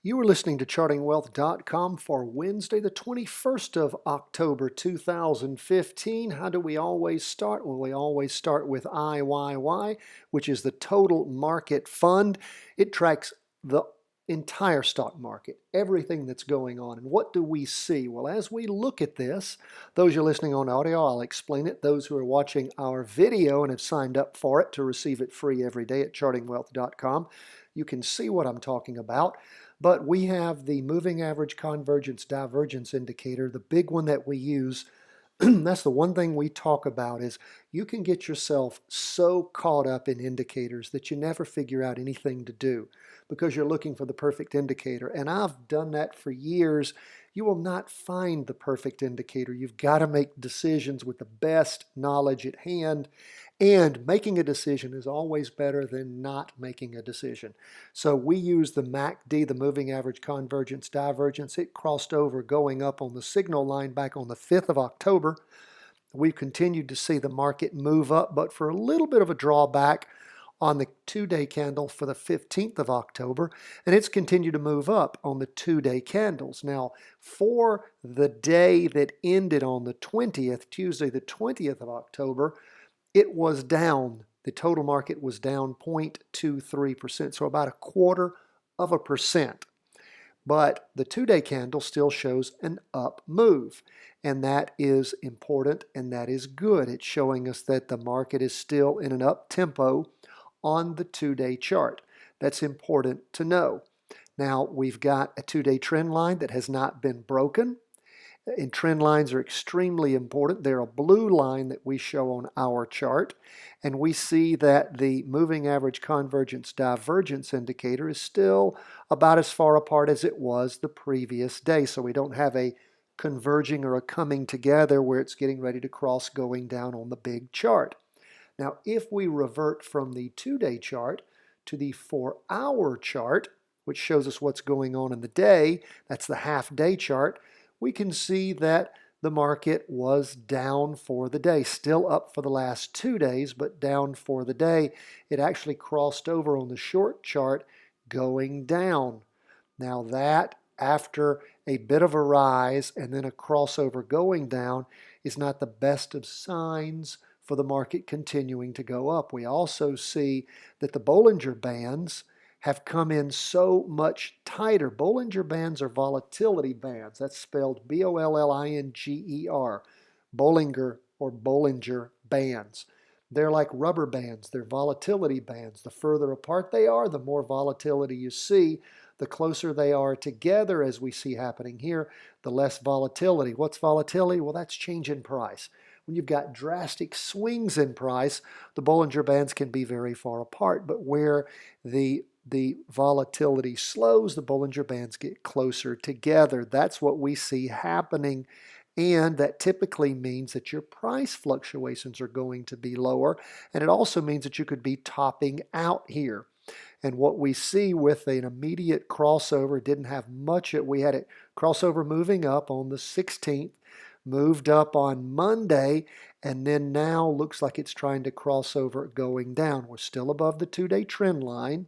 You are listening to chartingwealth.com for Wednesday, the 21st of October, 2015. How do we always start? Well, we always start with IYY, which is the total market fund. It tracks the entire stock market, everything that's going on. And what do we see? Well, as we look at this, those who are listening on audio, I'll explain it. Those who are watching our video and have signed up for it to receive it free every day at chartingwealth.com, you can see what I'm talking about. But we have the moving average convergence divergence indicator, the big one that we use. That's the one thing we talk about is you can get yourself so caught up in indicators that you never figure out anything to do because you're looking for the perfect indicator. And I've done that for years. You will not find the perfect indicator. You've got to make decisions with the best knowledge at hand. And making a decision is always better than not making a decision. So we use the MACD, the moving average convergence divergence. It crossed over going up on the signal line back on the 5th of October. We've continued to see the market move up, but for a little bit of a drawback on the 2-day candle for the 15th of October, and it's continued to move up on the 2-day candles. Now, for the day that ended on the 20th, Tuesday the 20th of October, it was down. The total market was down 0.23%, so about 0.25%. But the 2-day candle still shows an up move, and that is important and that is good. It's showing us that the market is still in an up tempo on the 2-day chart. That's important to know. Now, we've got a 2-day trend line that has not been broken. And trend lines are extremely important. They're a blue line that we show on our chart, and we see that the moving average convergence divergence indicator is still about as far apart as it was the previous day. So we don't have a converging or a coming together where it's getting ready to cross going down on the big chart. Now, if we revert from the 2-day chart to the 4-hour chart, which shows us what's going on in the day, that's the half-day chart, we can see that the market was down for the day. Still up for the last 2 days, but down for the day. It actually crossed over on the short chart going down. Now that, after a bit of a rise and then a crossover going down, is not the best of signs for the market continuing to go up. We also see that the Bollinger Bands have come in so much tighter. Bollinger Bands are volatility bands. That's spelled B-O-L-L-I-N-G-E-R. Bollinger or Bollinger Bands. They're like rubber bands. They're volatility bands. The further apart they are, the more volatility you see. The closer they are together, as we see happening here, the less volatility. What's volatility? Well, that's change in price. When you've got drastic swings in price, the Bollinger Bands can be very far apart. But where the volatility slows, the Bollinger Bands get closer together. That's what we see happening, and that typically means that your price fluctuations are going to be lower, and it also means that you could be topping out here. And what we see with an immediate crossover, didn't have much. We had it crossover moving up on the 16th, moved up on Monday, and then now looks like it's trying to cross over going down. We're still above the 2-day trend line,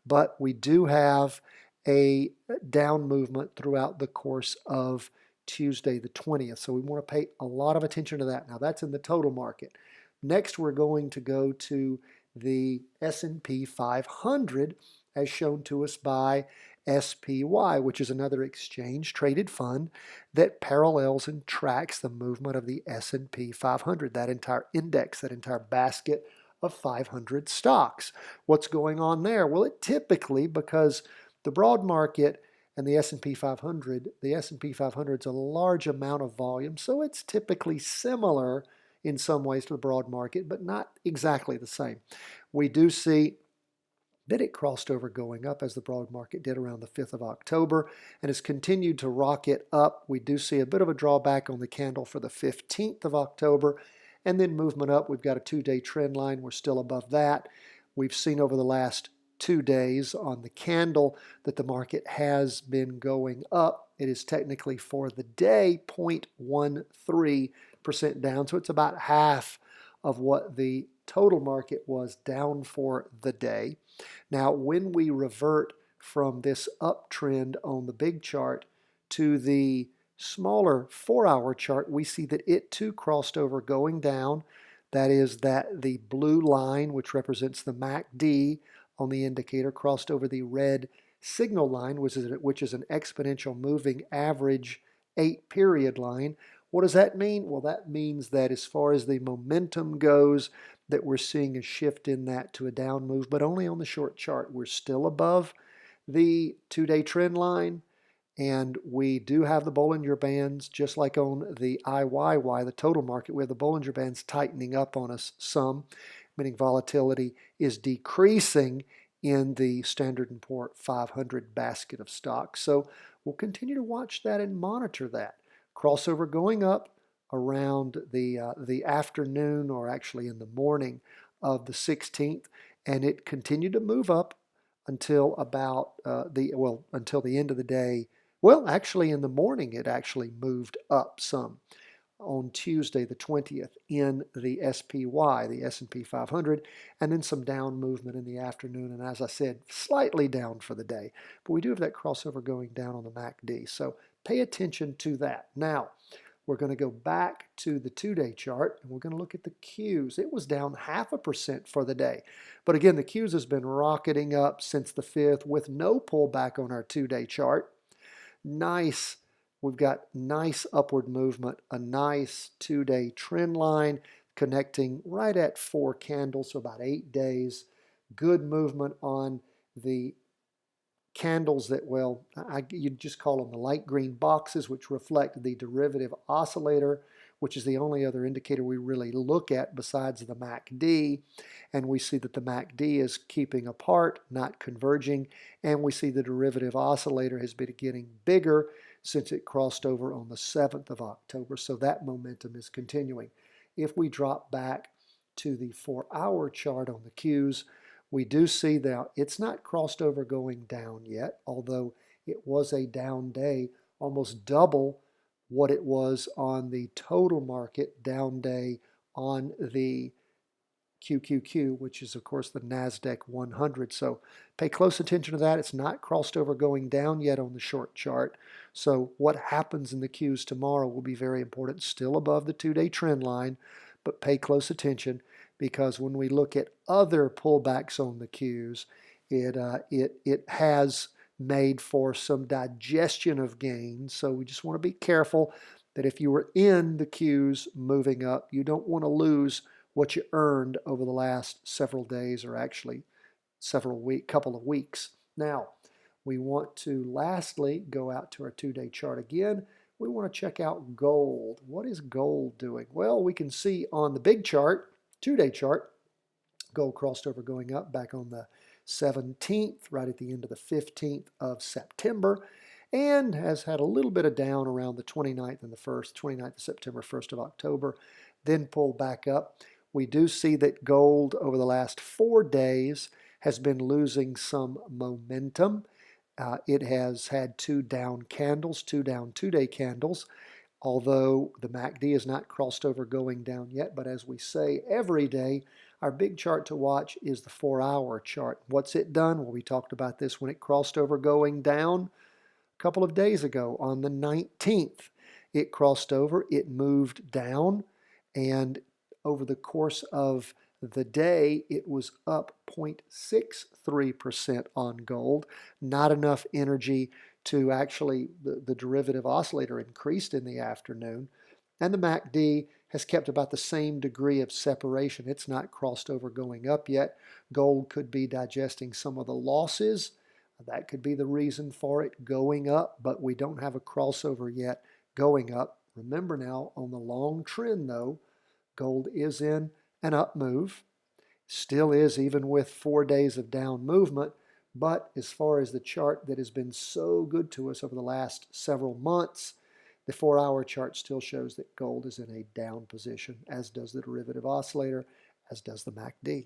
but we do have a down movement throughout the course of Tuesday the 20th. So we want to pay a lot of attention to that. Now that's in the total market. Next, we're going to go to the S&P 500 as shown to us by SPY, which is another exchange-traded fund that parallels and tracks the movement of the S&P 500, that entire index, that entire basket of 500 stocks. What's going on there? Well, it typically, because the broad market and the S&P 500, the S&P 500 is a large amount of volume, so it's typically similar in some ways to the broad market, but not exactly the same. We do see that it crossed over going up as the broad market did around the 5th of October and has continued to rocket up. We do see a bit of a drawback on the candle for the 15th of October, and then movement up. We've got a 2-day trend line. We're still above that. We've seen over the last 2 days on the candle that the market has been going up. It is technically for the day 0.13% down, so it's about half of what the total market was down for the day. Now, when we revert from this uptrend on the big chart to the smaller 4-hour chart, we see that it too crossed over going down. That is that the blue line, which represents the MACD on the indicator, crossed over the red signal line, which is an exponential moving average 8-period line. What does that mean? Well, that means that as far as the momentum goes, that we're seeing a shift in that to a down move, but only on the short chart. We're still above the 2-day trend line, and we do have the Bollinger Bands, just like on the IYY, the total market. We have the Bollinger Bands tightening up on us some, meaning volatility is decreasing in the Standard & Poor's 500 basket of stocks. So we'll continue to watch that and monitor that. Crossover going up around the afternoon, or actually in the morning of the 16th, and it continued to move up until about until the end of the day. Well, actually in the morning it actually moved up some on Tuesday the 20th in the SPY, the S&P 500, and then some down movement in the afternoon, and as I said, slightly down for the day. But we do have that crossover going down on the MACD, so pay attention to that. Now, we're going to go back to the 2-day chart, and we're going to look at the Qs. It was down 0.5% for the day. But again, the Qs has been rocketing up since the 5th with no pullback on our 2-day chart. Nice. We've got nice upward movement, a nice 2-day trend line connecting right at 4 candles, so about 8 days. Good movement on the candles that, well, you'd just call them the light green boxes, which reflect the derivative oscillator, which is the only other indicator we really look at besides the MACD. And we see that the MACD is keeping apart, not converging. And we see the derivative oscillator has been getting bigger since it crossed over on the 7th of October. So that momentum is continuing. If we drop back to the 4-hour chart on the Qs, we do see that it's not crossed over going down yet, although it was a down day, almost double what it was on the total market down day on the QQQ, which is, of course, the NASDAQ 100. So pay close attention to that. It's not crossed over going down yet on the short chart. So what happens in the Qs tomorrow will be very important. Still above the 2-day trend line, but pay close attention, because when we look at other pullbacks on the Qs, it has made for some digestion of gains. So we just want to be careful that if you were in the Qs moving up, you don't want to lose what you earned over the last several days, or actually couple of weeks. Now, we want to lastly go out to our 2-day chart again. We want to check out gold. What is gold doing? Well, we can see on the big chart, 2-day chart, gold crossed over going up back on the 17th, right at the end of the 15th of September, and has had a little bit of down around the 29th and the 1st, 29th of September, 1st of October, then pulled back up. We do see that gold over the last 4 days has been losing some momentum. It has had 2 down candles, 2 down 2-day candles, although the MACD has not crossed over going down yet. But as we say every day, our big chart to watch is the 4-hour chart. What's it done? Well, we talked about this when it crossed over going down a couple of days ago on the 19th. It crossed over, it moved down, and over the course of the day, it was up 0.63% on gold. Not enough energy to actually, the derivative oscillator increased in the afternoon. And the MACD has kept about the same degree of separation. It's not crossed over going up yet. Gold could be digesting some of the losses. That could be the reason for it going up, but we don't have a crossover yet going up. Remember now, on the long trend though, gold is in an up move, still is even with 4 days of down movement, but as far as the chart that has been so good to us over the last several months, the 4-hour chart still shows that gold is in a down position, as does the derivative oscillator, as does the MACD.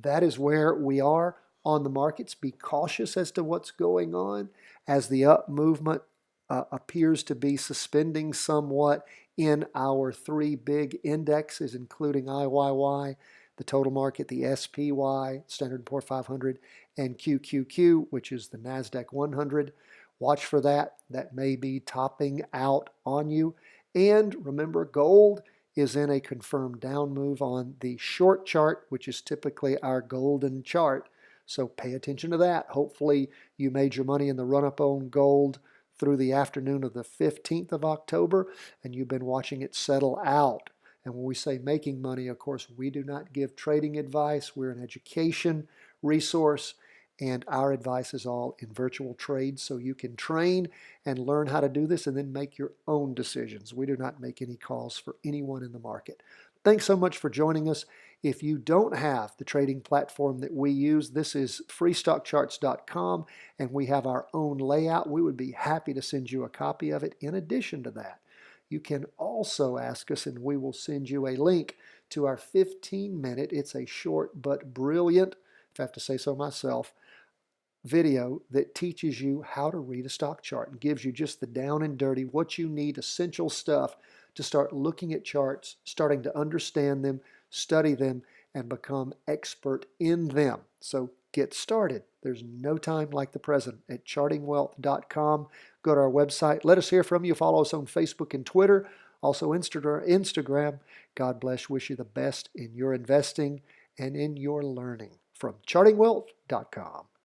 That is where we are on the markets. Be cautious as to what's going on as the up movement appears to be suspending somewhat in our 3 big indexes, including IYY, the total market, the SPY, Standard & Poor's 500, and QQQ, which is the NASDAQ 100. Watch for that. That may be topping out on you. And remember, gold is in a confirmed down move on the short chart, which is typically our golden chart. So pay attention to that. Hopefully you made your money in the run-up on gold through the afternoon of the 15th of October, and you've been watching it settle out. And when we say making money, of course, we do not give trading advice. We're an education resource, and our advice is all in virtual trades, so you can train and learn how to do this and then make your own decisions. We do not make any calls for anyone in the market. Thanks so much for joining us. If you don't have the trading platform that we use, this is freestockcharts.com, and we have our own layout. We would be happy to send you a copy of it. In addition to that, you can also ask us, and we will send you a link to our 15-minute, it's a short but brilliant, if I have to say so myself, video that teaches you how to read a stock chart and gives you just the down and dirty, what you need, essential stuff to start looking at charts, starting to understand them, study them, and become expert in them. So get started. There's no time like the present at chartingwealth.com. Go to our website. Let us hear from you. Follow us on Facebook and Twitter. Also Instagram. God bless. Wish you the best in your investing and in your learning. From chartingwealth.com.